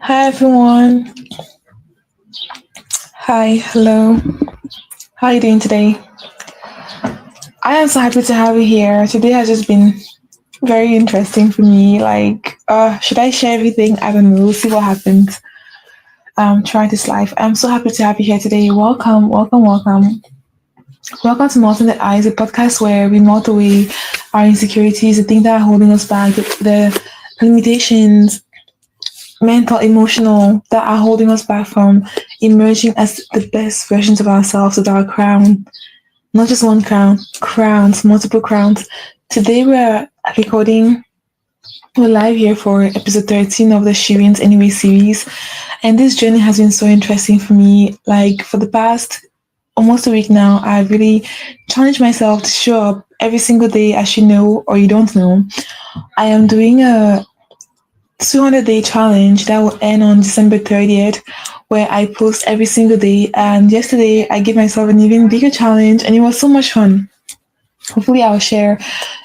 Hi everyone. Hi, hello. How are you doing today? I am so happy to have you here. Today has just been very interesting for me. Should I share everything? I don't know. We'll see what happens. Try this life. I'm so happy to have you here today. Welcome, welcome, welcome. Welcome to Melting the Eyes, a podcast where we melt away our insecurities, the things that are holding us back, the limitations, mental, emotional, that are holding us back from emerging as the best versions of ourselves with our crown. Not just one crown, crowns, multiple crowns. Today recording, we're live here for episode 13 of the Shirin's Anyway series. And this journey has been so interesting for me. Like for the past almost a week now, I've really challenged myself to show up every single day, as you know or you don't know. I am doing a 200-day challenge that will end on December 30th, where I post every single day. And yesterday, I gave myself an even bigger challenge, and it was so much fun. Hopefully, I'll share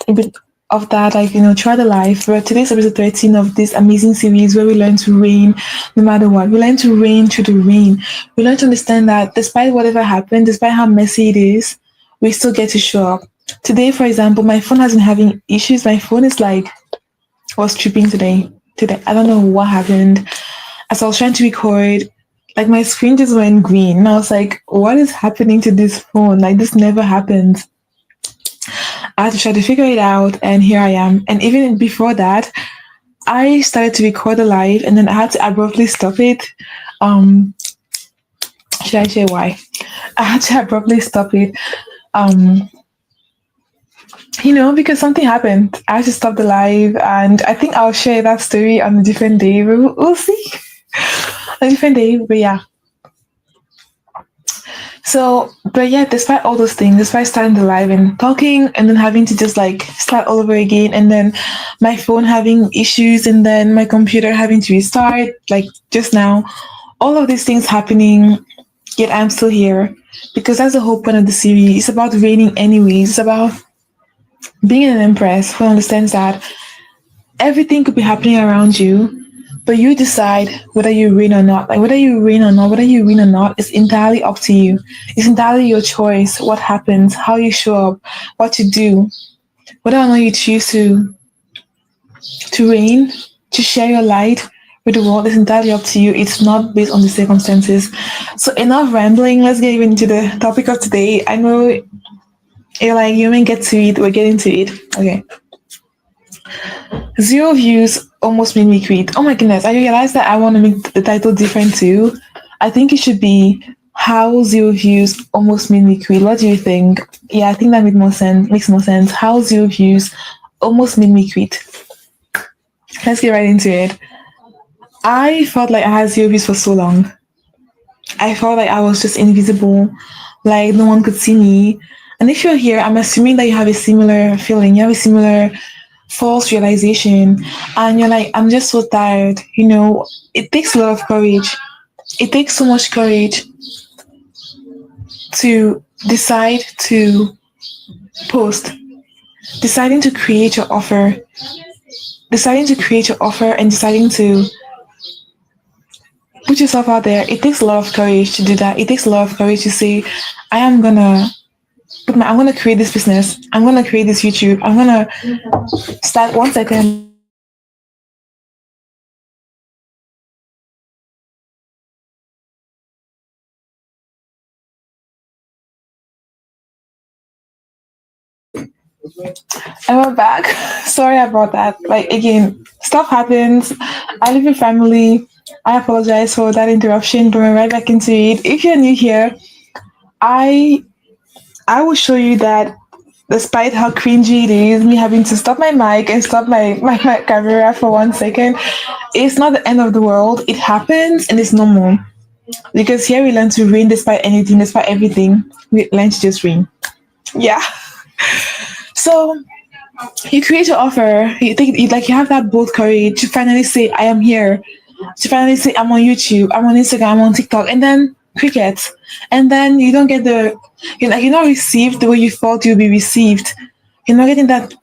a bit of that, try the life. But today's episode 13 of this amazing series where we learn to reign no matter what. We learn to reign through the rain. We learn to understand that despite whatever happened, despite how messy it is, we still get to show up. Today, for example, my phone has been having issues. My phone is was tripping today. I don't know what happened. As I was trying to record, like my screen just went green. And I was like, what is happening to this phone? Like this never happens. I had to try to figure it out, and here I am. And even before that, I started to record a live and then I had to abruptly stop it. Um should I share why? I had to abruptly stop it. Um because something happened. I had to stop the live, and I think I'll share that story on a different day. We'll see. A different day, but yeah. So, but yeah, despite all those things, despite starting the live and talking and then having to just like start all over again, and then my phone having issues, and then my computer having to restart, like just now, all of these things happening, yet I'm still here because that's the whole point of the series. It's about reigning anyways. It's about being an empress who understands that everything could be happening around you, but you decide whether you win or not. Like whether you win or not is entirely up to you. It's entirely your choice. What happens, how you show up, what you do, whether or not you choose to reign, to share your light with the world is entirely up to you. It's not based on the circumstances. So enough rambling. Let's get into the topic of today. I know you're like, you may get to it. We're getting to it. Okay. Zero views almost made me quit. Oh my goodness, I realized that I want to make the title different too. I think it should be How Zero Views Almost Made Me Quit. What do you think? Yeah, I think that makes more sense. How zero views almost made me quit. Let's get right into it. I felt like I had zero views for so long. I felt like I was just invisible, like no one could see me. And if you're here, I'm assuming that you have a similar feeling, you have a similar false realization, and you're like, I'm just so tired. It takes a lot of courage. It takes so much courage to decide to post, deciding to create your offer, and deciding to put yourself out there. It takes a lot of courage to do that. It takes a lot of courage to say, I'm gonna create this business. I'm gonna create this YouTube. I'm gonna start 1 second. And we're back. Sorry about that. Like again, stuff happens. I live with family. I apologize for that interruption, but we're right back into it. If you're new here, I I will show you that despite how cringy it is, me having to stop my mic and stop my camera for 1 second, it's not the end of the world. It happens and it's normal. Because here we learn to reign despite anything, despite everything. We learn to just reign. Yeah. So you create your offer. You have that bold courage to finally say, I am here. To finally say, I'm on YouTube, I'm on Instagram, I'm on TikTok, and then crickets. And then you don't get you're not received the way you thought you'll be received. You're not getting that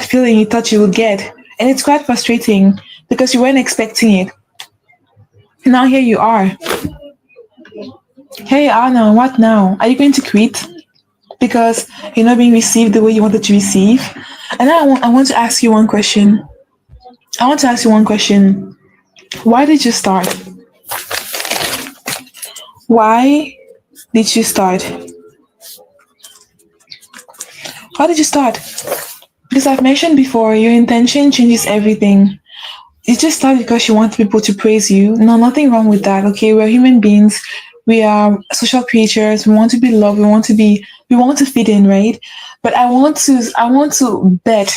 feeling you thought you would get. And it's quite frustrating because you weren't expecting it. Now here you are. Here you are now. What now? Are you going to quit because you're not being received the way you wanted to receive? And now I want to ask you one question. I want to ask you one question. Why did you start? Why did you start? How did you start? Because I've mentioned before, your intention changes everything. You just start because you want people to praise you. No, nothing wrong with that. Okay, we're human beings. We are social creatures. We want to be loved. We want to fit in, right? But I want to bet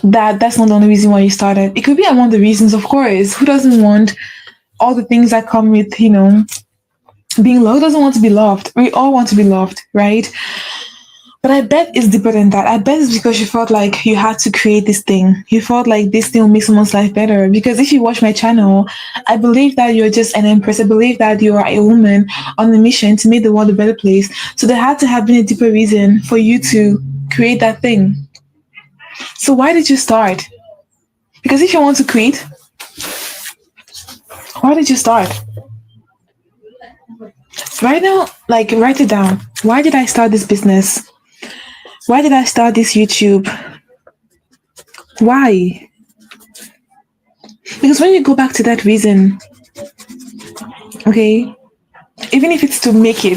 that that's not the only reason why you started. It could be one of the reasons, of course. Who doesn't want all the things that come with, being loved? Who doesn't want to be loved? We all want to be loved, right? But I bet it's deeper than that. I bet it's because you felt like you had to create this thing. You felt like this thing will make someone's life better. Because if you watch my channel, I believe that you're just an empress. I believe that you are a woman on a mission to make the world a better place. So there had to have been a deeper reason for you to create that thing. So why did you start? Because if you want to quit, why did you start? Right now, like write it down. Why did I start this business? Why did I start this YouTube? Why? Because when you go back to that reason, okay, even if it's to make it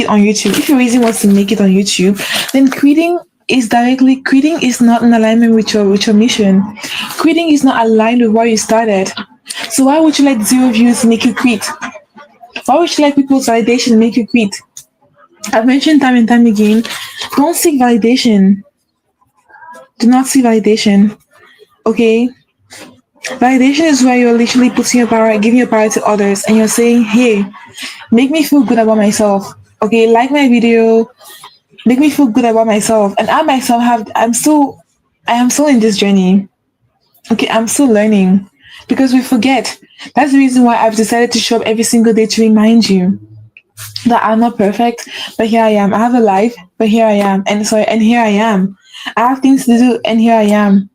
on YouTube, if your reason was to make it on YouTube, then quitting is not in alignment with your mission. Quitting is not aligned with why you started. So why would you let 0 views make you quit? Why would you let people's validation make you quit? I've mentioned time and time again, don't seek validation. Do not seek validation. Okay? Validation is where you're literally putting your power, giving your power to others, and you're saying, hey, make me feel good about myself. Okay, like my video, make me feel good about myself. And I myself I am still in this journey. Okay, I'm still learning. Because we forget. That's the reason why I've decided to show up every single day to remind you that I'm not perfect, but here I am. I have a life, but here I am. And here I am. I have things to do, and here I am.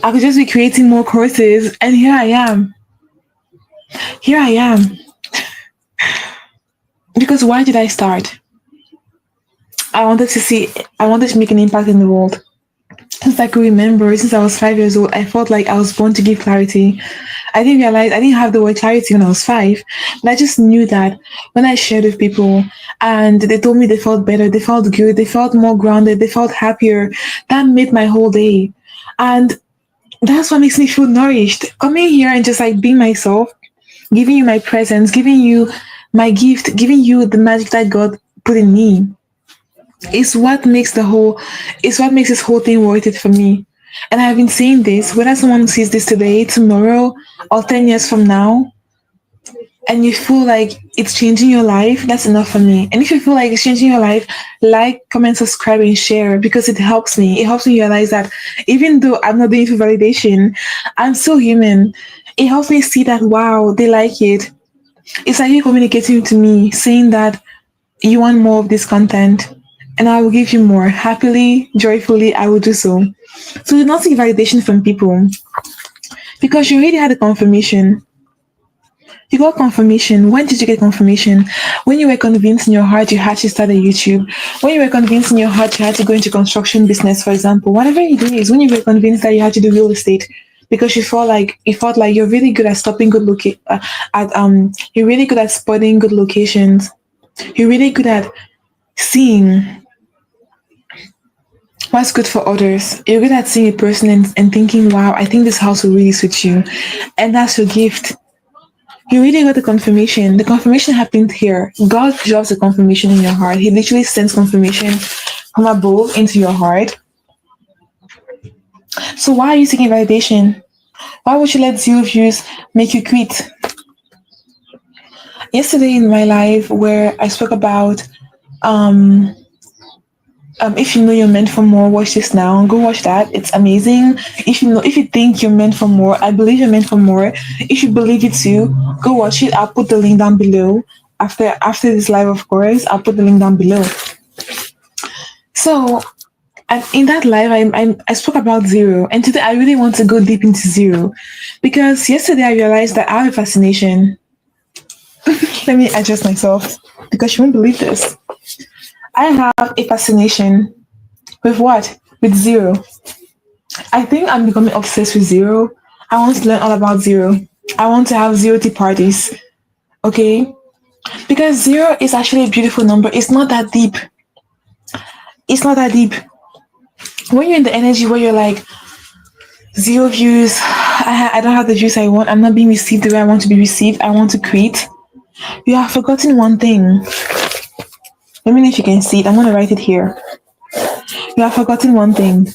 I could just be creating more courses, and here I am. Here I am. Because why did I start? I wanted to make an impact in the world. Since I could remember, since I was 5 years old, I felt like I was born to give clarity. I didn't realize I didn't have the word clarity when I was 5, but I just knew that when I shared with people and they told me they felt better, they felt good, they felt more grounded, they felt happier, that made my whole day. And that's what makes me feel nourished. Coming here and just like being myself, giving you my presence, giving you my gift, giving you the magic that God put in me is what makes this whole thing worth it for me. And I've been saying this, whether someone sees this today, tomorrow, or 10 years from now, and you feel like it's changing your life, that's enough for me. And if you feel like it's changing your life, like, comment, subscribe, and share, because it helps me. It helps me realize that even though I'm not doing it for validation, I'm still human. It helps me see that, wow, they like it. It's like you communicating to me, saying that you want more of this content, and I will give you more. Happily, joyfully, I will do so. So do not seek validation from people, because you already had a confirmation. You got confirmation. When did you get confirmation? When you were convinced in your heart you had to start a YouTube. When you were convinced in your heart you had to go into construction business, for example. Whatever it is, when you were convinced that you had to do real estate, because you felt like you're really good at stopping you're really good at spotting good locations. You're really good at seeing what's good for others. You're good at seeing a person and thinking, wow, I think this house will really suit you. And that's your gift. You really got the confirmation. The confirmation happened here. God drops the confirmation in your heart. He literally sends confirmation from above into your heart. So why are you seeking validation? Why would you let 0 views make you quit? Yesterday in my live where I spoke about if you know you're meant for more, watch this now. Go watch that. It's amazing. If you think you're meant for more, I believe you're meant for more. If you believe it too, go watch it. I'll put the link down below. After this live, of course, I'll put the link down below. So And in that live, I spoke about zero. And today I really want to go deep into zero. Because yesterday I realized that I have a fascination. Let me adjust myself because you won't believe this. I have a fascination with what? With zero. I think I'm becoming obsessed with zero. I want to learn all about zero. I want to have zero tea parties. Okay? Because zero is actually a beautiful number. It's not that deep. It's not that deep. When you're in the energy where you're like, zero views, I don't have the views I want, I'm not being received the way I want to be received, I want to create, you have forgotten one thing. Let me know if you can see it. I'm going to write it here. You have forgotten one thing.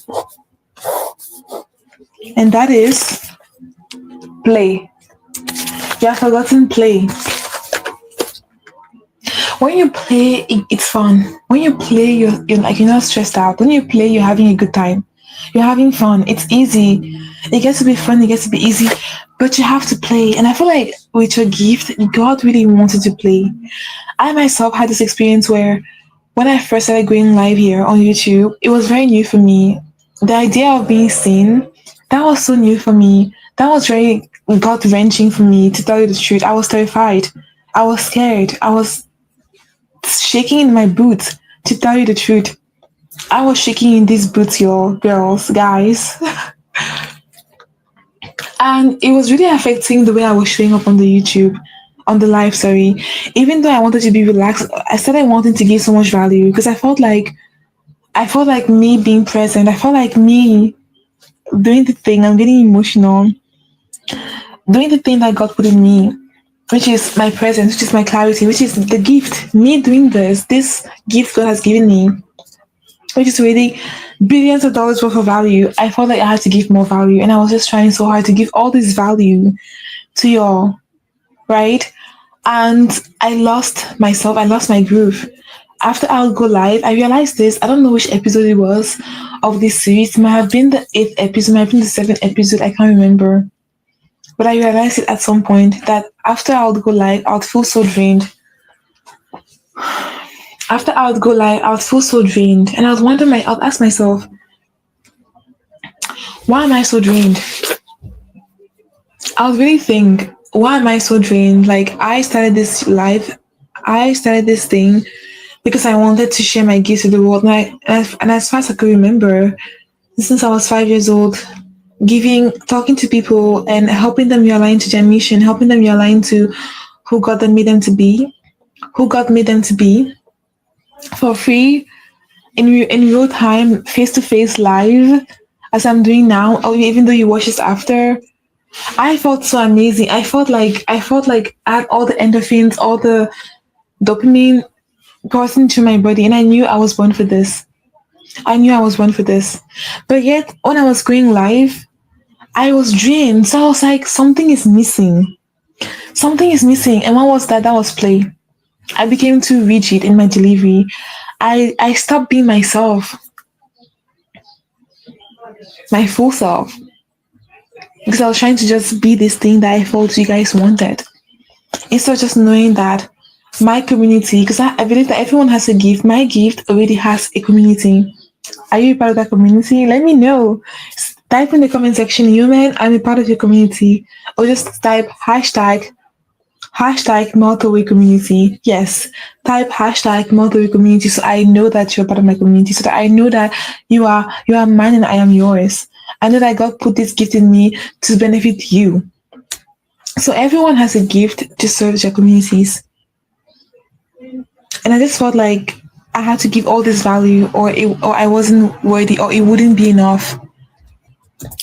And that is play. You have forgotten play. When you play, it's fun. When you play, you're not stressed out. When you play, you're having a good time. You're having fun. It's easy. It gets to be fun. It gets to be easy. But you have to play. And I feel like with your gift, God really wanted to play. I myself had this experience where when I first started going live here on YouTube, it was very new for me. The idea of being seen, that was so new for me. That was very gut wrenching for me, to tell you the truth. I was terrified. I was scared. I was shaking in my boots, to tell you the truth. I was shaking in these boots, y'all, girls, guys. And it was really affecting the way I was showing up on the YouTube, on the live, sorry. Even though I wanted to be relaxed, I started wanting to give so much value because I felt like me being present. I felt like me doing the thing. I'm getting emotional. Doing the thing that God put in me, which is my presence, which is my clarity, which is the gift. Me doing this gift God has given me, which is really billions of dollars worth of value. I felt like I had to give more value, and I was just trying so hard to give all this value to y'all, right? And I lost myself. I lost my groove. After I'll go live, I realized this. I don't know which episode it was of this series. It might have been the 8th episode, it might have been the 7th episode. I can't remember. But I realized it at some point that after I would go live, I would feel so drained. After I would go live, I would feel so drained. And I would I would ask myself, why am I so drained? I would really think, why am I so drained? Like, I started this thing because I wanted to share my gifts with the world. And as far as I could remember, since I was 5 years old, talking to people and helping them realign to their mission, helping them realign to who God made them to be, for free, in real time, face to face, live, as I'm doing now, or even though you watch this after. I felt so amazing. I felt like I had all the endorphins, all the dopamine coursing through my body, and I knew I was born for this. But yet, when I was going live, I was drained. So I was like, something is missing. And what was that? That was play. I became too rigid in my delivery. I stopped being myself, my full self, because I was trying to just be this thing that I felt you guys wanted. Instead of just knowing that my community, because I believe that everyone has a gift. My gift already has a community. Are you a part of that community? Let me know. Type in the comment section, human, I'm a part of your community. Or just type hashtag Meltaway community. Yes, type hashtag Meltaway community, so I know that you're part of my community, so that I know that you are mine and I am yours. I know that God put this gift in me to benefit you. So everyone has a gift to serve their communities. And I just felt like I had to give all this value, or I wasn't worthy, or it wouldn't be enough.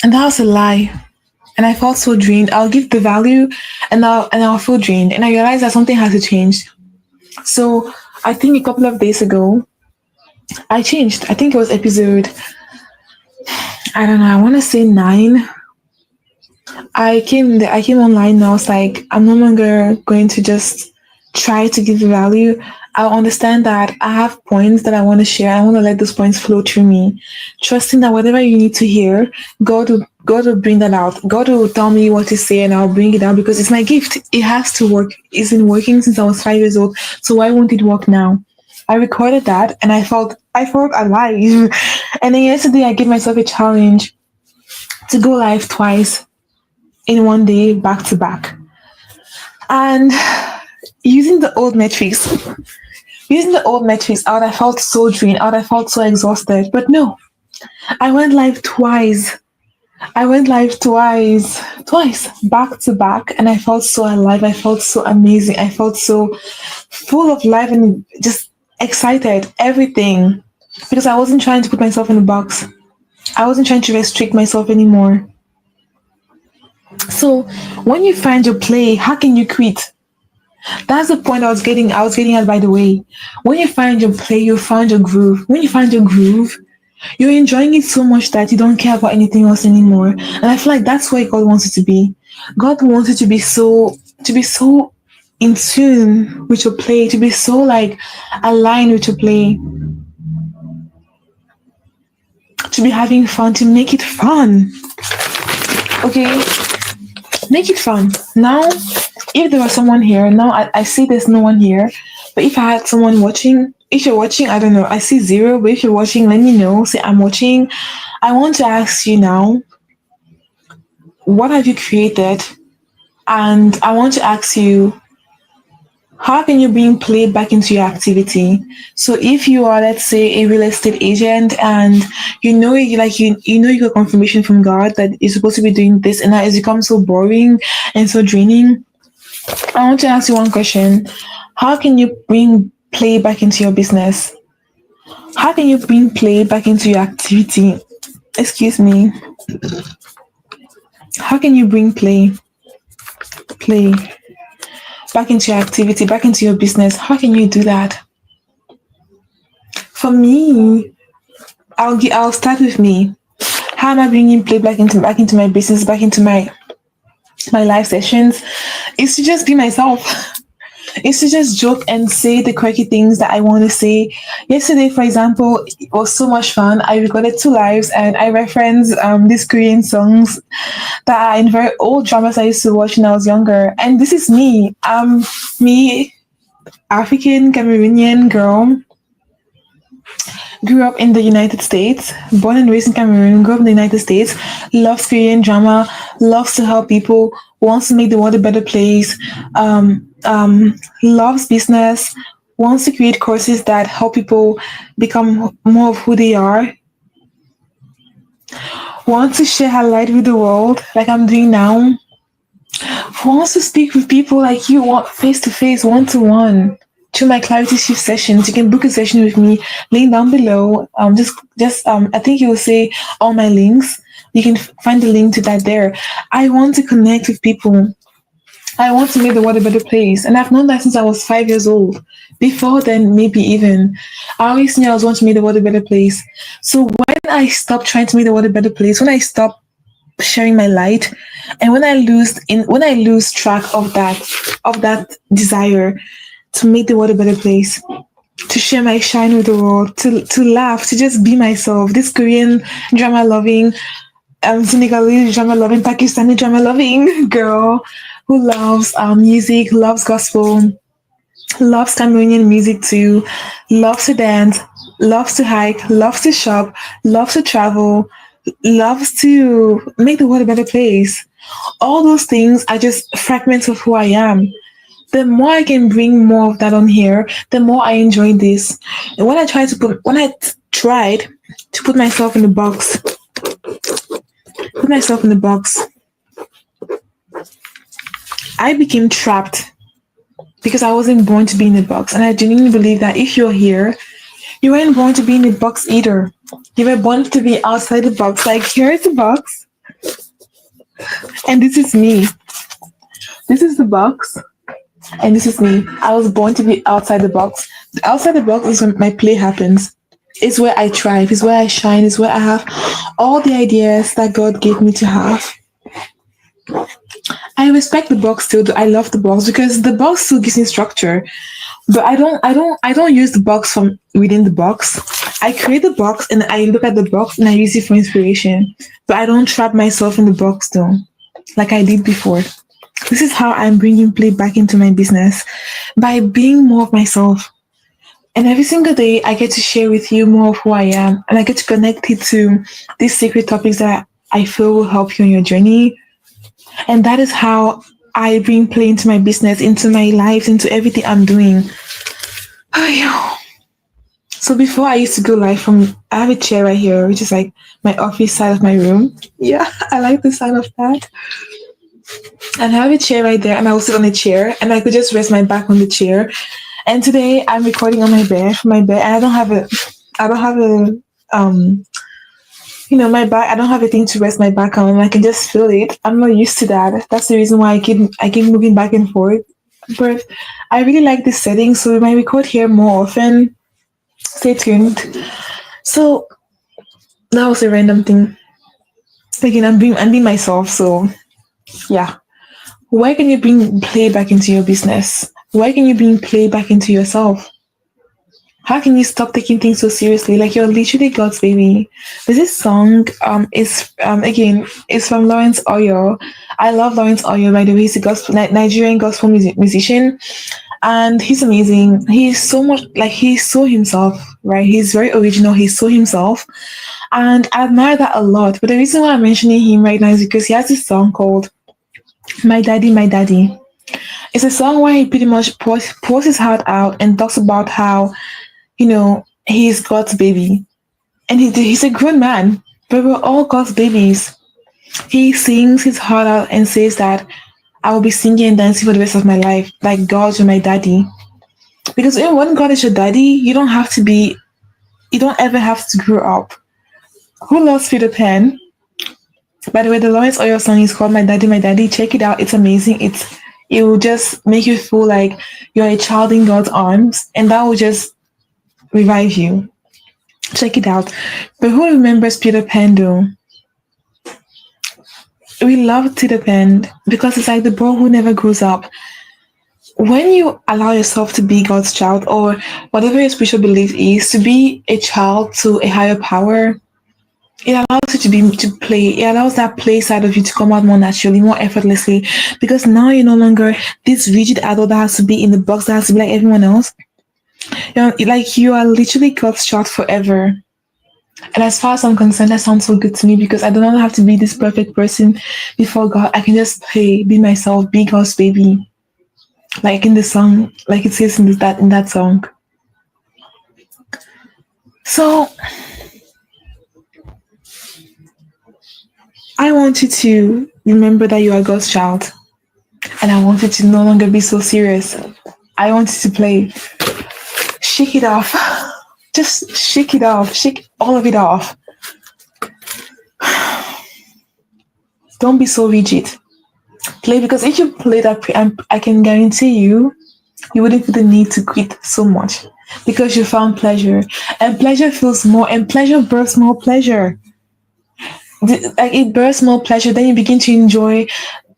And that was a lie. And I felt so drained. I'll give the value and I'll feel drained. And I realized that something has to change. So I think a couple of days ago, I changed. I think it was episode, I don't know, I want to say 9. I came online and I was like, I'm no longer going to just try to give value. I understand that I have points that I want to share. I want to let those points flow through me, trusting that whatever you need to hear, God will bring that out. God will tell me what to say and I'll bring it out because it's my gift. It has to work. It's been working since I was 5 years old. So why won't it work now? I recorded that, and I felt alive. And then yesterday, I gave myself a challenge to go live twice in one day, back to back. And using the old metrics, I would have felt so drained. I would have felt so exhausted. But no, I went live twice. Twice, back to back, and I felt so alive. I felt so amazing. I felt so full of life and just excited, everything. Because I wasn't trying to put myself in a box. I wasn't trying to restrict myself anymore. So when you find your play, how can you quit? That's the point I was getting at, by the way. When you find your play, you find your groove. When you find your groove, you're enjoying it so much that you don't care about anything else anymore. And I feel like that's where God wants you to be. God wants you to be so in tune with your play, to be so like aligned with your play, to be having fun, to make it fun. Okay? Make it fun. Now, if there was someone here, now I see there's no one here. But if I had someone watching, if you're watching, I don't know, I see zero, but if you're watching, let me know. Say I'm watching. I want to ask you now, what have you created? And I want to ask you, how can you bring play back into your activity? So if you are, let's say, a real estate agent, and you got confirmation from God that you're supposed to be doing this, and now it's become so boring and so draining. I want to ask you one question. How can you bring play back into your business? How can you bring play back into your activity? Excuse me. How can you bring play back into your activity, back into your business? How can you do that? For me, I'll start with me. How am I bringing play back into my business, back into my live sessions? Is to just be myself. Is to just joke and say the quirky things that I want to say. Yesterday, for example, it was so much fun. I recorded 2 lives and I referenced these Korean songs that are in very old dramas I used to watch when I was younger. And this is me. Me, African Cameroonian girl, grew up in the United States, born and raised in Cameroon, grew up in the United States, loves Korean drama, loves to help people, wants to make the world a better place, loves business, wants to create courses that help people become more of who they are, wants to share her light with the world like I'm doing now, wants to speak with people like you, want face to face, one to one. To my clarity shift sessions, you can book a session with me. Link down below. I think you will say all my links. You can find the link to that there. I want to connect with people. I want to make the world a better place, and I've known that since I was 5 years old. Before then, maybe even, I always knew I was wanting to make the world a better place. So when I stopped trying to make the world a better place, when I stopped sharing my light, and when I lose track of that desire to make the world a better place, to share my shine with the world, to laugh, to just be myself. This Korean drama loving, Senegalese drama loving, Pakistani drama loving girl who loves music, loves gospel, loves Cameroonian music too, loves to dance, loves to hike, loves to shop, loves to travel, loves to make the world a better place. All those things are just fragments of who I am. The more I can bring more of that on here, the more I enjoy this. And when I tried to put myself in the box, I became trapped because I wasn't born to be in a box. And I genuinely believe that if you're here, you weren't born to be in a box either. You were born to be outside the box. Like, here is the box, and this is me. This is the box. And this is me. I was born to be outside the box. Outside the box is when my play happens. It's where I thrive. It's where I shine. It's where I have all the ideas that God gave me to have. I respect the box still. I love the box because the box still gives me structure. But I don't use the box from within the box. I create the box and I look at the box and I use it for inspiration. But I don't trap myself in the box though, like I did before. This is how I'm bringing play back into my business, by being more of myself And every single day, I get to share with you more of who I am, and I get to connect it to these secret topics that I feel will help you on your journey. And that is how I bring play into my business, into my life, into everything I'm doing. So before I used to go live from, I have a chair right here, which is like my office side of my room. Yeah, I like the sound of that. And I have a chair right there, and I will sit on the chair, and I could just rest my back on the chair. And today I'm recording on my bed, from my bed, and I don't have a, um, my back. I don't have a thing to rest my back on, and I can just feel it. I'm not used to that. That's the reason why I keep moving back and forth. But I really like this setting, so we might record here more often. Stay tuned. So that was a random thing. Again, I'm being myself. So yeah, why can you bring play back into your business? Why can you bring play back into yourself? How can you stop taking things so seriously? Like you're literally God's baby. There's this song, is again, it's from Lawrence Oyo. I love Lawrence Oyo, by the way. He's a gospel Nigerian gospel musician, and he's amazing. He's so much like he's so himself, right? He's very original. He's so himself, and I admire that a lot. But the reason why I'm mentioning him right now is because he has this song called "My Daddy, My Daddy." It's a song where he pretty much pours his heart out and talks about how he's God's baby. And he's a grown man, but we're all God's babies. He sings his heart out and says that I will be singing and dancing for the rest of my life, like God's my daddy. Because when God is your daddy, you don't ever have to grow up. Who loves Peter Pan? By the way, the Lawrence Oil song is called My Daddy, My Daddy. Check it out. It's amazing. It will just make you feel like you're a child in God's arms, and that will just revive you. Check it out. But who remembers Peter Pan though? We love Peter Pan because it's like the boy who never grows up. When you allow yourself to be God's child, or whatever your spiritual belief is, to be a child to a higher power, it allows you to play. It allows that play side of you to come out more naturally, more effortlessly. Because now you're no longer this rigid adult that has to be in the box, that has to be like everyone else. Like you are literally God's child forever. And as far as I'm concerned, that sounds so good to me because I do not have to be this perfect person before God. I can just play, be myself, be God's baby. Like in the song, like it says in that song. So I want you to remember that you are God's child. And I want you to no longer be so serious. I want you to play. Shake it off. Just shake it off. Shake all of it off. Don't be so rigid. Play, because if you play that, I can guarantee you wouldn't feel the need to quit so much because you found pleasure, and pleasure feels more, and pleasure births more pleasure. Like it births more pleasure, then you begin to enjoy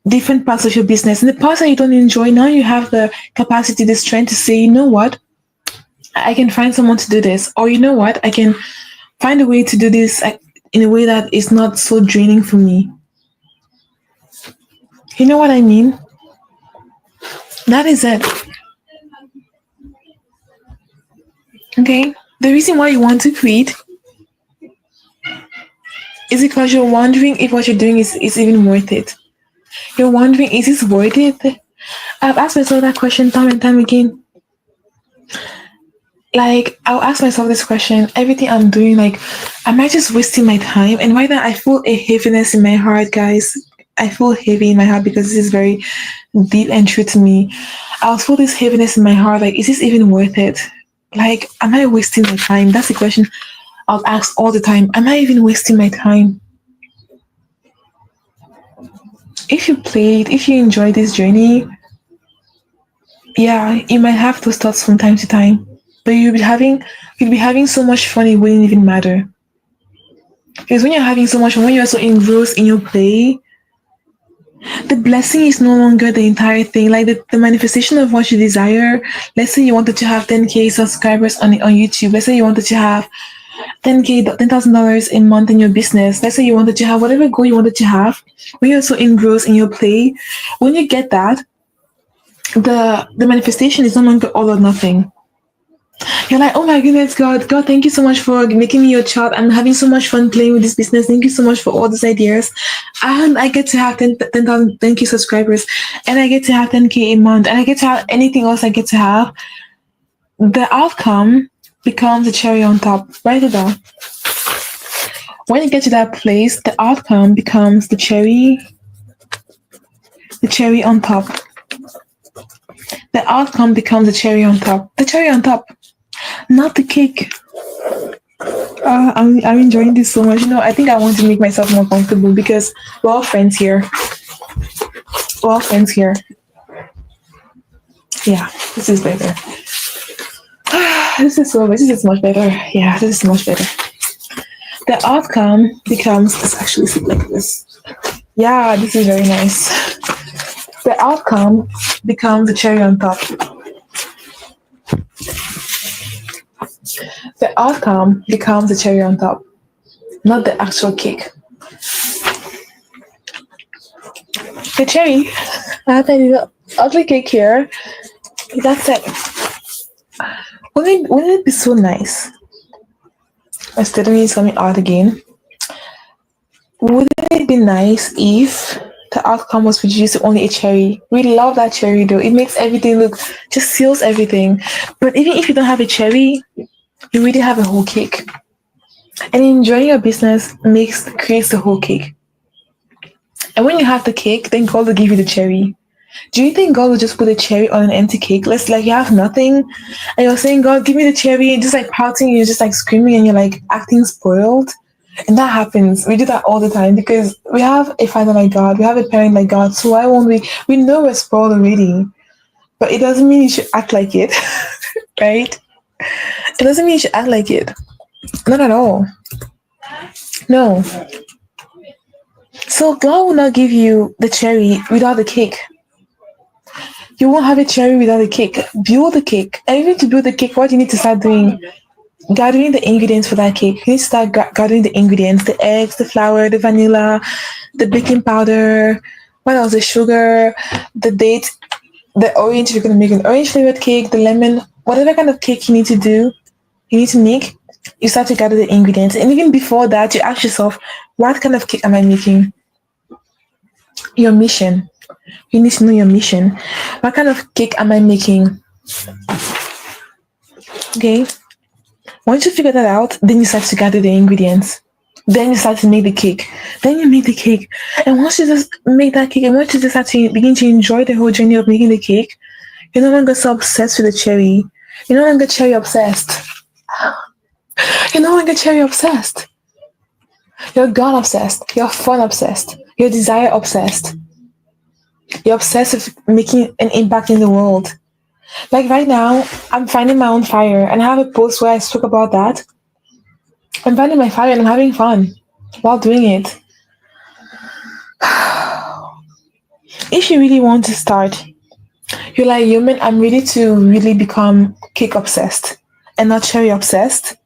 different parts of your business, and the parts that you don't enjoy, now you have the capacity, the strength to say, you know what, I can find someone to do this, or you know what, I can find a way to do this in a way that is not so draining for me. You know what I mean? That is it. Okay? The reason why you want to quit is because you're wondering if what you're doing is even worth it. You're wondering, is this worth it? I've asked myself that question time and time again. Like, I'll ask myself this question, everything I'm doing, like, am I just wasting my time? And right now, I feel a heaviness in my heart, guys. I feel heavy in my heart because this is very deep and true to me. I'll feel this heaviness in my heart, like, is this even worth it? Like, am I wasting my time? That's the question I'll ask all the time. Am I even wasting my time? If you enjoy this journey, yeah, you might have those thoughts from time to time, but you'll be having so much fun it wouldn't even matter. Because when you're having so much fun, when you're so engrossed in your play, the blessing is no longer the entire thing. Like the manifestation of what you desire. Let's say you wanted to have 10K subscribers on YouTube. Let's say you wanted to have $10,000 a month in your business. Let's say you wanted to have whatever goal you wanted to have. When you're so engrossed in your play, when you get that, the manifestation is no longer all or nothing. You're like, oh my goodness, God, thank you so much for making me your child. I'm having so much fun playing with this business. Thank you so much for all these ideas. And I get to have 10,000 10K subscribers, and I get to have 10K a month, and I get to have anything else I get to have. The outcome becomes a cherry on top. Write it down. When you get to that place, the outcome becomes the cherry on top. The outcome becomes the cherry on top. The cherry on top, not the cake. I'm enjoying this so much. I think I want to make myself more comfortable because we're all friends here. We're all friends here. Yeah, this is better. This is so much. This is much better. Yeah, this is much better. The outcome becomes. Let's actually sit like this. Yeah, this is very nice. The outcome becomes the cherry on top. The outcome becomes the cherry on top, not the actual cake. The cherry, I have a little ugly cake here. That's it. Wouldn't it be so nice? My student is coming out again. Wouldn't it be nice if the outcome was produced only a cherry? We love that cherry though. It makes everything look, just seals everything. But even if you don't have a cherry, you really have a whole cake. And enjoying your business creates the whole cake. And when you have the cake, then God will give you the cherry. Do you think God will just put a cherry on an empty cake? Let's like you have nothing, and you're saying, God, give me the cherry, and just like pouting, and you're just like screaming, and you're like acting spoiled. And that happens. We do that all the time because we have a father like God, we have a parent like God. So why won't we? We know we're spoiled already, but it doesn't mean you should act like it, right? It doesn't mean you should act like it. Not at all. No. So God will not give you the cherry without the cake. You won't have a cherry without a cake. Build the cake. And even to build the cake, what you need to start doing? Gathering the ingredients for that cake. You need to start gathering the ingredients. The eggs, the flour, the vanilla, the baking powder, what else? The sugar, the dates, the orange. If you're going to make an orange flavored cake, the lemon, whatever kind of cake you need to do, you need to make, you start to gather the ingredients. And even before that, you ask yourself, what kind of cake am I making? Your mission. You need to know your mission. What kind of cake am I making? Okay. Once you figure that out, then you start to gather the ingredients. Then you start to make the cake. Then you make the cake. And once you just make that cake, and once you just start to begin to enjoy the whole journey of making the cake, you're no longer so obsessed with the cherry. You're no longer cherry obsessed. You're no longer cherry obsessed. You're God obsessed. You're fun obsessed. You're desire obsessed. You're obsessed with making an impact in the world. Like right now, I'm finding my own fire, and I have a post where I spoke about that. I'm finding my fire and I'm having fun while doing it. If you really want to start, you're like, human, I'm ready to really become cake obsessed and not cherry obsessed.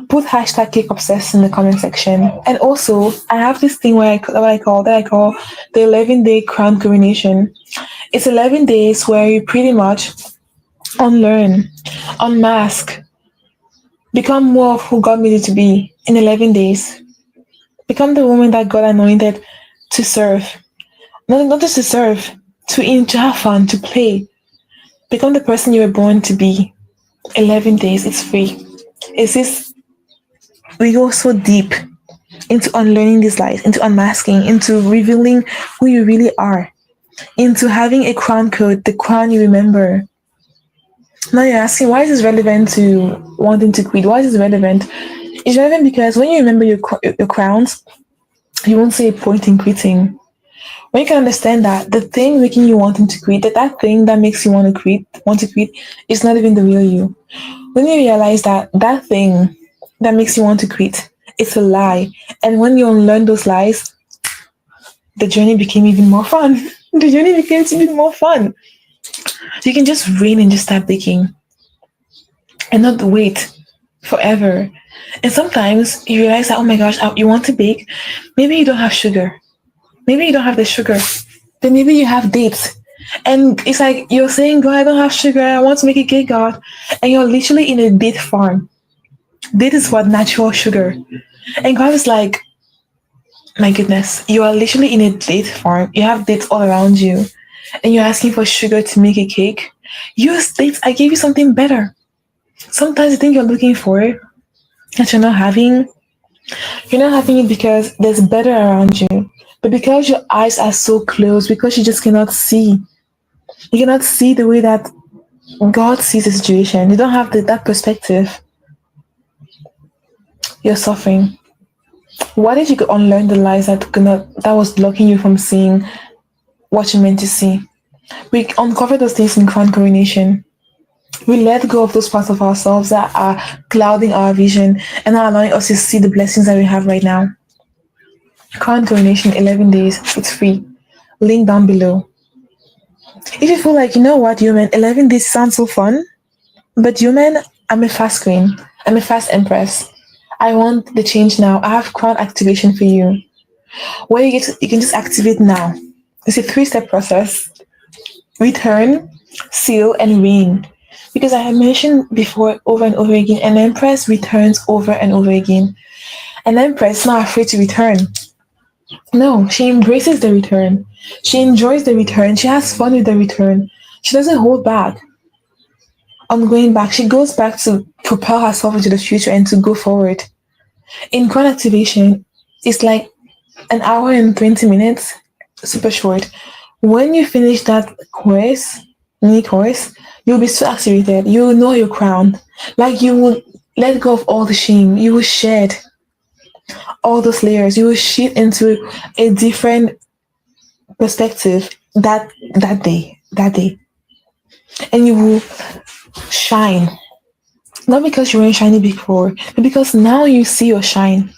Put hashtag cake obsessed in the comment section. And also, I have this thing where I call the 11-day crown coronation. It's 11 days where you pretty much unlearn, unmask, become more of who God made you to be in 11 days. Become the woman that God anointed to serve. Not just to serve, to have fun, to play. Become the person you were born to be. 11 days, it's free. It's this, we go so deep into unlearning these lies, into unmasking, into revealing who you really are, into having a crown code, the crown you remember. Now you're asking, why is this relevant to wanting to quit? Why is this relevant? It's relevant because when you remember your crowns, you won't see a point in quitting. When you can understand that the thing making you wanting to quit, that thing that makes you want to quit, is not even the real you. When you realize that thing that makes you want to quit, it's a lie. And when you unlearn those lies, the journey became even more fun. The journey became even more fun. So you can just reign and just start baking and not wait forever. And sometimes you realize that, oh my gosh, you want to bake. Maybe you don't have sugar. Maybe you don't have the sugar. Then maybe you have dates. And it's like you're saying, God, I don't have sugar, I want to make a cake, God. And you're literally in a date farm. Date is what? Natural sugar. And God is like, my goodness, you are literally in a date farm. You have dates all around you. And you're asking for sugar to make a cake. Use dates. I gave you something better. Sometimes the thing you're looking for that you're not having it because there's better around you. But because your eyes are so closed, because you just cannot see. You cannot see the way that God sees the situation. You don't have that perspective. You're suffering. What if you could unlearn the lies that was blocking you from seeing what you meant to see? We uncover those things in Crown Coronation. We let go of those parts of ourselves that are clouding our vision and not allowing us to see the blessings that we have right now. Crown Coronation, 11 days. It's free. Link down below. If you feel like, you know what, human, 11 days sounds so fun, but human, I'm a fast queen. I'm a fast empress. I want the change now. I have crown activation for you. Where you can just activate now. It's a 3-step process. Return, seal, and reign. Because I have mentioned before over and over again, an empress returns over and over again. An empress is not afraid to return. No, she embraces the return. She enjoys the return. She has fun with the return. She doesn't hold back on going back. She goes back to propel herself into the future and to go forward. In crown activation, it's like an hour and 20 minutes, super short. When you finish that mini course, you'll be so activated. You will know your crown. Like you will let go of all the shame. You will shed all those layers. You will shift into a different perspective that day. And you will shine. Not because you weren't shiny before, but because now you see your shine.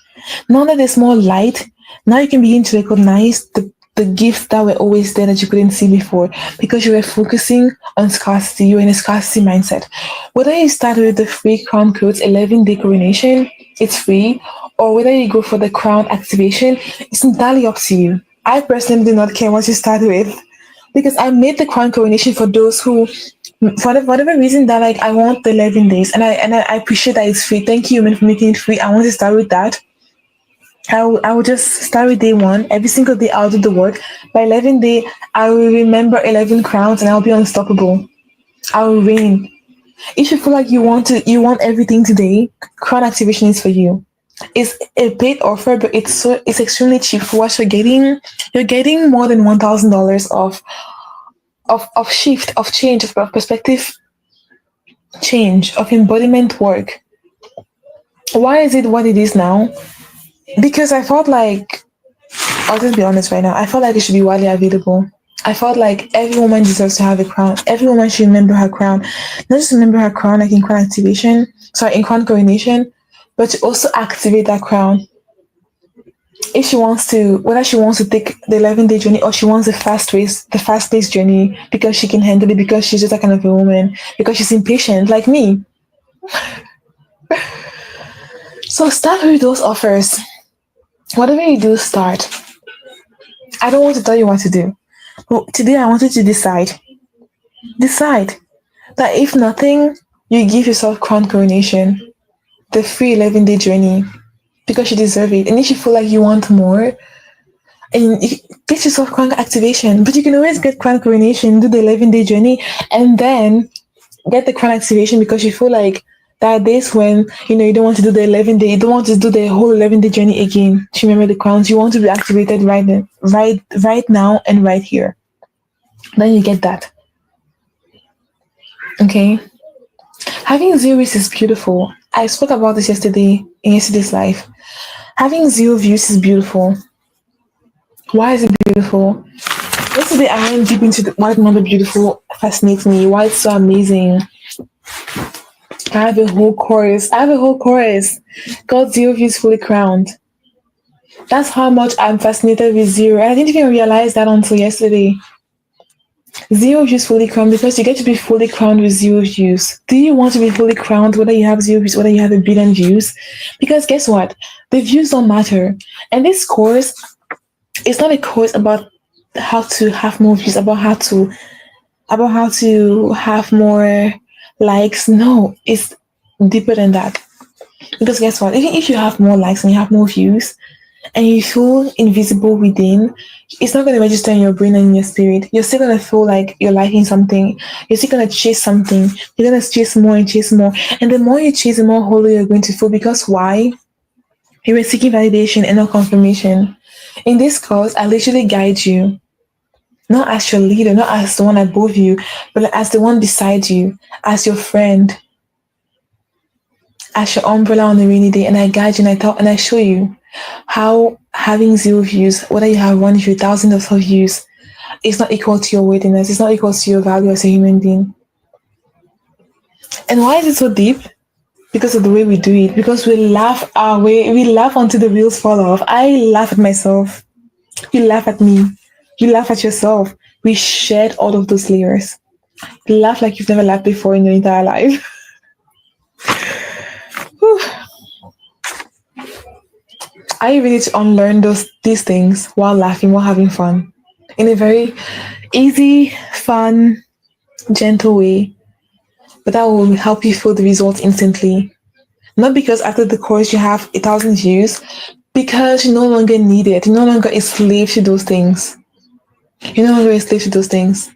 Now that there's more light, now you can begin to recognize the gifts that were always there that you couldn't see before because you were focusing on scarcity. You were in a scarcity mindset. Whether you start with the free crown codes 11-day coronation, it's free, or whether you go for the crown activation, it's entirely up to you. I personally do not care what you start with because I made the crown coronation for those who, for whatever reason, that like I want the 11 days, and I appreciate that it's free. Thank you, man, for making it free. I want to start with that. I will just start with day one. Every single day I'll do the work. By 11 day, I will remember 11 crowns and I'll be unstoppable. I will reign. If you feel like you want everything today, crown activation is for you. It's a paid offer, but it's extremely cheap for what you're getting. You're getting more than $1,000 of shift, of change, of perspective change, of embodiment work. Why is it what it is now? Because I felt like, I'll just be honest right now, I felt like it should be widely available. I felt like every woman deserves to have a crown. Every woman should remember her crown. Not just remember her crown like in crown activation, in crown coronation, but to also activate that crown. If she wants to, whether she wants to take the 11-day journey or she wants the fast-paced journey because she can handle it, because she's just that kind of a woman, because she's impatient like me. So start with those offers. Whatever you do, start. I don't want to tell you what to do. But today I want you to decide. Decide that if nothing, you give yourself crown coronation, the free 11-day journey, because you deserve it. And if you feel like you want more, and get yourself crown activation. But you can always get crown coronation, do the 11-day journey, and then get the crown activation because you feel like there are days when you don't want to do the 11-day, you don't want to do the whole 11-day journey again to remember the crowns. You want to be activated right now and right here. Then you get that. Okay. Having 0 views is beautiful. I spoke about this yesterday in yesterday's live. Having 0 views is beautiful. Why is it beautiful? Yesterday I went deep into why another beautiful fascinates me. Why it's so amazing. I have a whole chorus. Called 0 views fully crowned. That's how much I'm fascinated with 0. I didn't even realize that until yesterday. 0 views fully crowned because you get to be fully crowned with 0 views. Do you want to be fully crowned whether you have 0 views, whether you have a billion views? Because guess what? The views don't matter. And this course is not a course about how to have more views, about how to about how to have more likes. No, it's deeper than that. Because guess what? Even if you have more likes and you have more views and you feel invisible within, it's not going to register in your brain and in your spirit. You're still going to feel like you're liking something. You're still going to chase something. You're going to chase more and chase more. And the more you chase, the more hollow you're going to feel. Because why? You were seeking validation and not confirmation. In this course, I literally guide you, not as your leader, not as the one above you, but as the one beside you, as your friend, as your umbrella on a rainy day. And I guide you and I tell and I show you how having zero views, whether you have 1 view, thousands of views, is not equal to your worthiness. It's not equal to your value as a human being. And why is it so deep? Because of the way we do it. Because we laugh our way, we laugh until the wheels fall off. I laugh at myself. You laugh at me. You laugh at yourself. We shared all of those layers. You laugh like you've never laughed before in your entire life. Whew. I really need to unlearn these things while laughing, while having fun. In a very easy, fun, gentle way. But that will help you feel the results instantly. Not because after the course you have 1,000 views, because you no longer need it. You're no longer a slave to those things. You're no longer a slave to those things.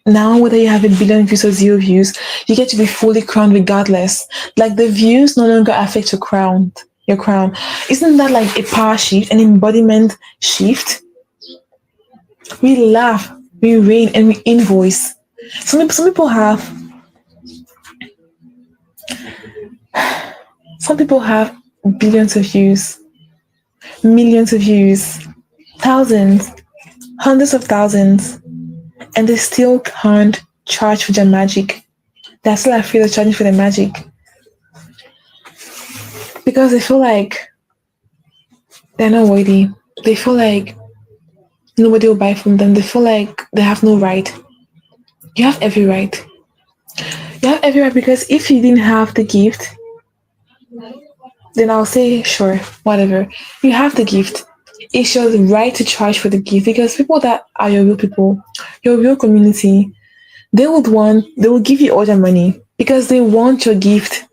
Now, whether you have 1 billion views or zero views, you get to be fully crowned regardless. Like the views no longer affect your crown. Your crown. Isn't that like a power shift, an embodiment shift? We laugh, we reign, and we invoice. Some people have some people have billions of views, millions of views, thousands, hundreds of thousands, and they still can't charge for their magic. They're still afraid of charging for their magic because they feel like they're not worthy. They feel like nobody will buy from them. They feel like they have no right. You have every right. You have every right because if you didn't have the gift, then I'll say, sure, whatever. You have the gift. It's your right to charge for the gift because people that are your real people, your real community, they will give you all their money because they want your gift.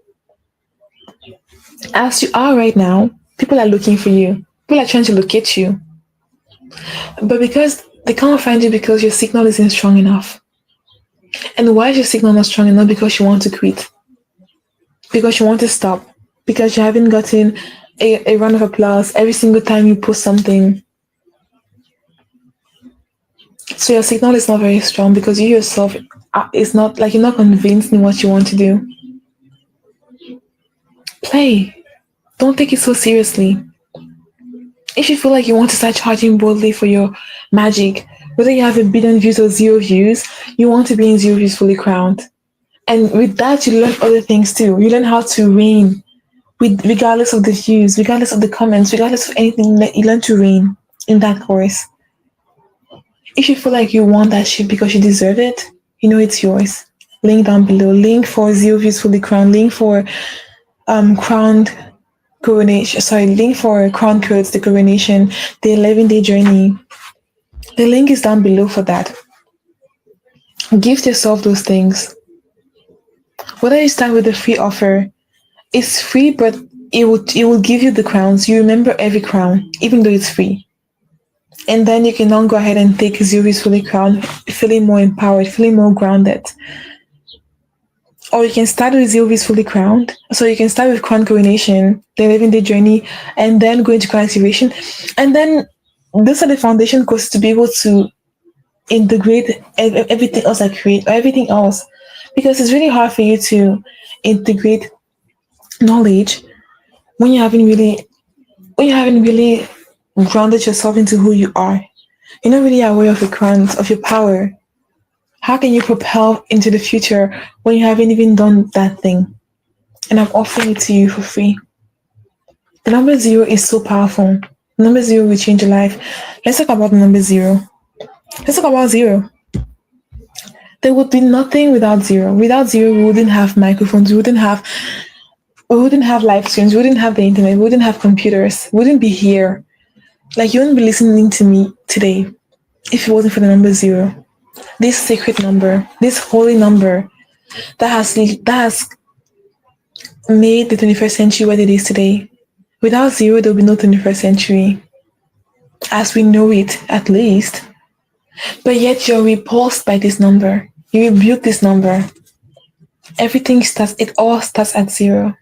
As you are right now, people are looking for you. People are trying to locate you. But because they can't find you because your signal isn't strong enough. And why is your signal not strong enough? Because you want to quit. Because you want to stop. Because you haven't gotten a round of applause every single time you post something. So your signal is not very strong because you yourself is not like you're not convinced in what you want to do. Play. Don't take it so seriously. If you feel like you want to start charging boldly for your magic, whether you have 1 billion views or zero views, you want to be in zero views fully crowned. And with that, you learn other things too. You learn how to reign, regardless of the views, regardless of the comments, regardless of anything. You learn to reign in that course. If you feel like you want that shit because you deserve it, you know it's yours. Link down below. Link for zero views fully crowned. Link for crowned coronation. Sorry, link for crown codes, the coronation, the 11-day journey. The link is down below for that. Gift yourself those things. Whether you start with a free offer, it's free, but it will give you the crowns. You remember every crown, even though it's free. And then you can now go ahead and take Zuri's fully crowned, feeling more empowered, feeling more grounded. Or you can start with Zuri's fully crowned. So you can start with crown coronation, the 11-day journey, and then go into crown activation. And then those are the foundation courses to be able to integrate everything else I create or everything else. Because it's really hard for you to integrate knowledge when you haven't really grounded yourself into who you are. You're not really aware of your crowns, of your power. How can you propel into the future when you haven't even done that thing? And I'm offering it to you for free. The number 0 is so powerful. Number 0 will change your life. Let's talk about the number 0. Let's talk about 0. There would be nothing without 0. Without 0, we wouldn't have microphones. We wouldn't have live streams. We wouldn't have the internet. We wouldn't have computers. We wouldn't be here. Like, you wouldn't be listening to me today if it wasn't for the number 0. This sacred number, this holy number that has made the 21st century what it is today. Without zero, there will be no 21st century, as we know it, at least. But yet you're repulsed by this number. You rebuke this number. It all starts at zero.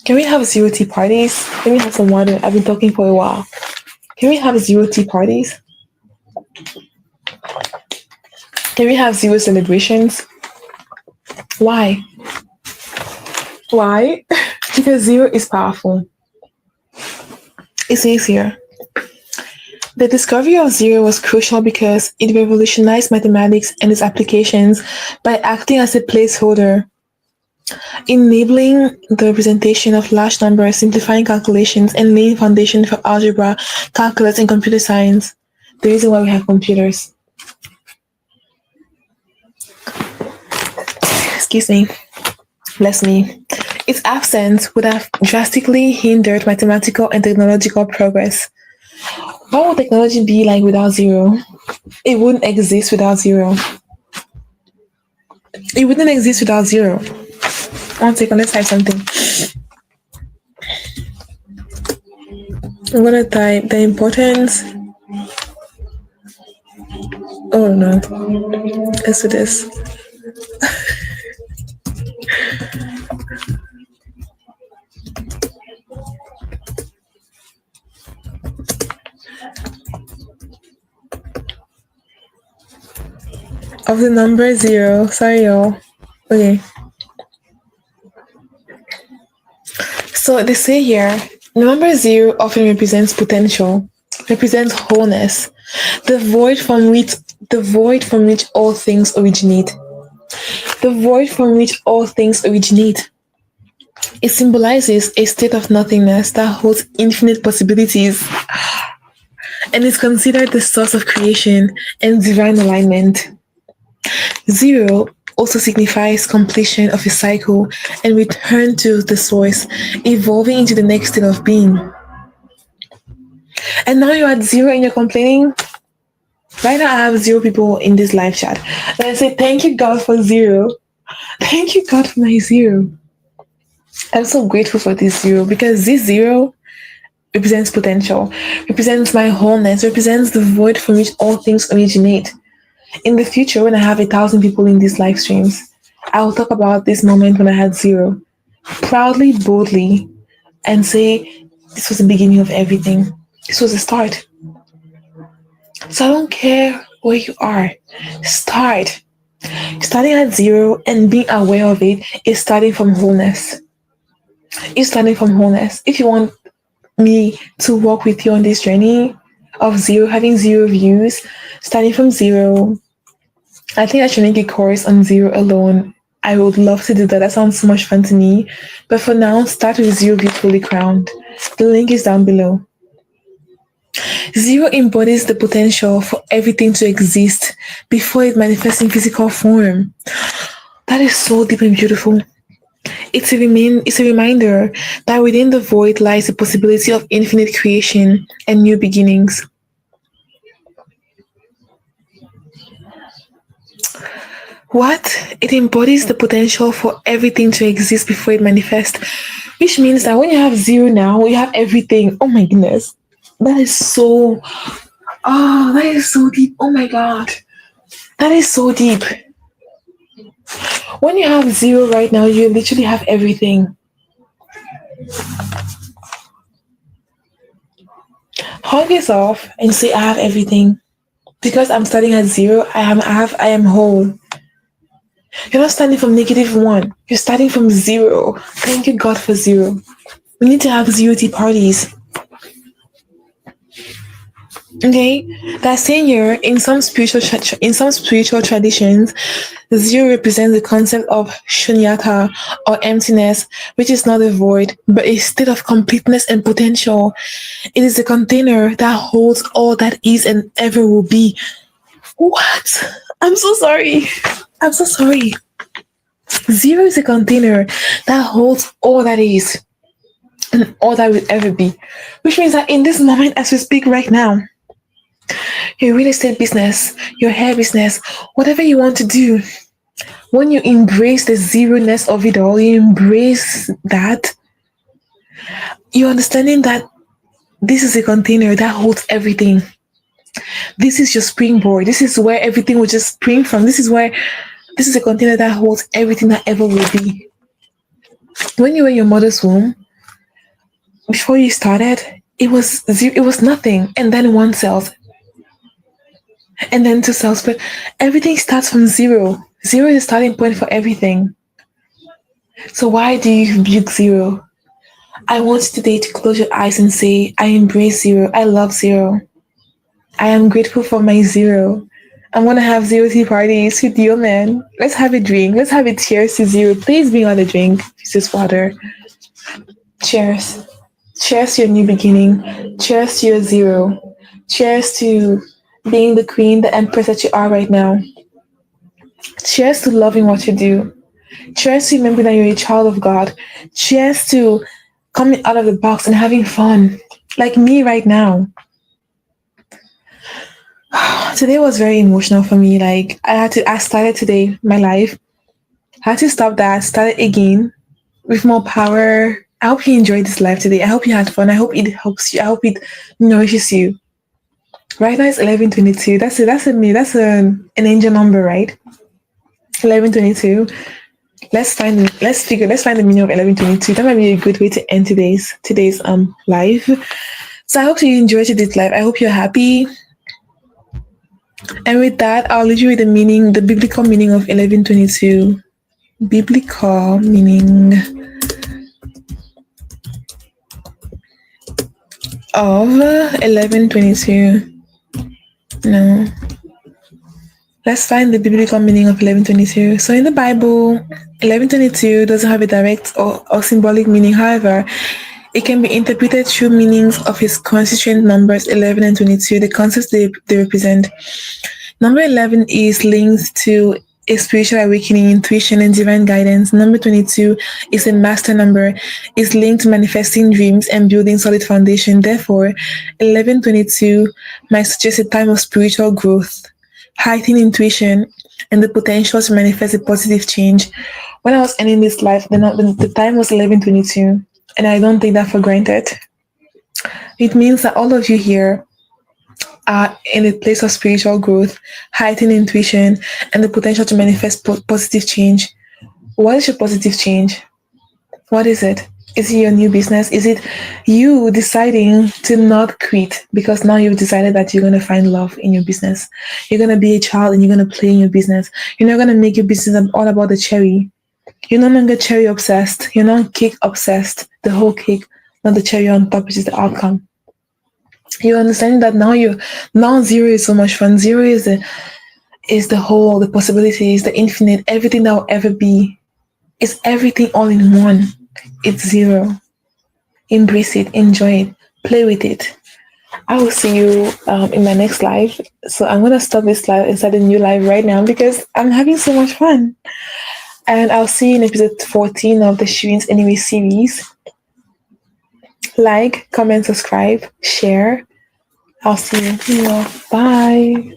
Can we have zero tea parties? Can we have some water? I've been talking for a while. Can we have zero tea parties? Can we have zero celebrations? Why? Why? Because zero is powerful. It says here, the discovery of zero was crucial because it revolutionized mathematics and its applications by acting as a placeholder, enabling the representation of large numbers, simplifying calculations, and laying foundation for algebra, calculus, and computer science. The reason why we have computers. Excuse me. Bless me. Its absence would have drastically hindered mathematical and technological progress. What would technology be like without zero? It wouldn't exist without zero. It wouldn't exist without zero. 1 second, let's type something. I'm gonna type the importance. Oh no. Let's do this. Of the number zero. Sorry, y'all. Okay. So they say here, the number zero often represents potential, represents wholeness, the void from which all things originate. The void from which all things originate. It symbolizes a state of nothingness that holds infinite possibilities and is considered the source of creation and divine alignment. Zero also signifies completion of a cycle and return to the source, evolving into the next state of being. And now you're at zero and you're complaining? Right now I have 0 people in this live chat. And I say, thank you God for 0. Thank you God for my 0. I'm so grateful for this 0 because this 0 represents potential, represents my wholeness, represents the void from which all things originate. In the future, when I have 1,000 people in these live streams, I will talk about this moment when I had 0, proudly, boldly, and say, this was the beginning of everything. This was the start. So I don't care where you are. Start. Starting at 0 and being aware of it is starting from wholeness. It's starting from wholeness. If you want me to walk with you on this journey of 0, having 0 views, starting from 0, I think I should make a course on 0 alone. I would love to do that. That sounds so much fun to me. But for now, start with 0 beautifully crowned. The link is down below. 0 embodies the potential for everything to exist before it manifests in physical form. That is so deep and beautiful. It's a reminder that within the void lies the possibility of infinite creation and new beginnings. What? It embodies the potential for everything to exist before it manifests, which means that when you have 0 now, you have everything. Oh my goodness. That is so deep. Oh my God. That is so deep. When you have 0 right now, you literally have everything. Hug yourself and say, I have everything. Because I'm starting at 0, I am whole. You're not starting from -1. You're starting from 0. Thank you God for 0. We need to have 0 tea parties. Okay, that saying here, in some spiritual traditions, 0 represents the concept of shunyata or emptiness, which is not a void, but a state of completeness and potential. It is a container that holds all that is and ever will be. What? I'm so sorry. 0 is a container that holds all that is and all that will ever be, which means that in this moment, as we speak right now, your real estate business, your hair business, whatever you want to do, when you embrace the zero-ness of it all, you embrace that, you're understanding that this is a container that holds everything. This is your springboard. This is where everything will just spring from. This is a container that holds everything that ever will be. When you were in your mother's womb, before you started, it was nothing, and then one cells, and then two cells. But everything starts from zero. Zero is the starting point for everything. So why do you build zero? I want today to close your eyes and say, I embrace zero. I love zero. I am grateful for my zero. I'm gonna have zero tea parties with you, man. Let's have a drink. Let's have a cheers to zero. Please bring on the drink. It's just water. Cheers. Cheers to your new beginning. Cheers to your zero. Cheers to being the queen, the empress that you are right now. Cheers to loving what you do. Cheers to remembering that you're a child of God. Cheers to coming out of the box and having fun. Like me right now. Today was very emotional for me. Like I started today, my life. I had to stop that, start it again with more power. I hope you enjoyed this life today. I hope you had fun. I hope it helps you. I hope it nourishes you. Right now it's 11:22. That's an angel number, right? 11:22. Let's find the meaning of 11:22. That might be a good way to end today's live. So I hope you enjoyed this live. I hope you're happy. And with that, I'll leave you with the biblical meaning of 11:22. Biblical meaning of 11:22. No. Let's find the biblical meaning of 11:22. So in the Bible, 11:22 doesn't have a direct or symbolic meaning. However, it can be interpreted through meanings of its constituent numbers 11 and 22, the concepts they represent. Number 11 is linked to a spiritual awakening, intuition, and divine guidance. Number 22 is a master number, is linked to manifesting dreams and building solid foundation. Therefore, 11:22 might suggest a time of spiritual growth, heightened intuition, and the potential to manifest a positive change. When I was ending this life, the time was 11:22, and I don't take that for granted. It means that all of you here are in a place of spiritual growth, heightened intuition, and the potential to manifest positive change. What is your positive change? What is it? Is it your new business? Is it you deciding to not quit because now you've decided that you're going to find love in your business? You're going to be a child and you're going to play in your business. You're not going to make your business all about the cherry. You're no longer cherry obsessed. You're not cake obsessed. The whole cake, not the cherry on top, which is the outcome. You understand that now zero is so much fun. Zero is the whole, the possibilities, the infinite, everything that will ever be. It's everything all in one. It's zero. Embrace it, enjoy it, play with it. I will see you in my next live. So I'm gonna stop this live and start a new live right now because I'm having so much fun. And I'll see you in episode 14 of the Shireen's Anyway series. Like, comment, subscribe, share. I'll see you. Bye.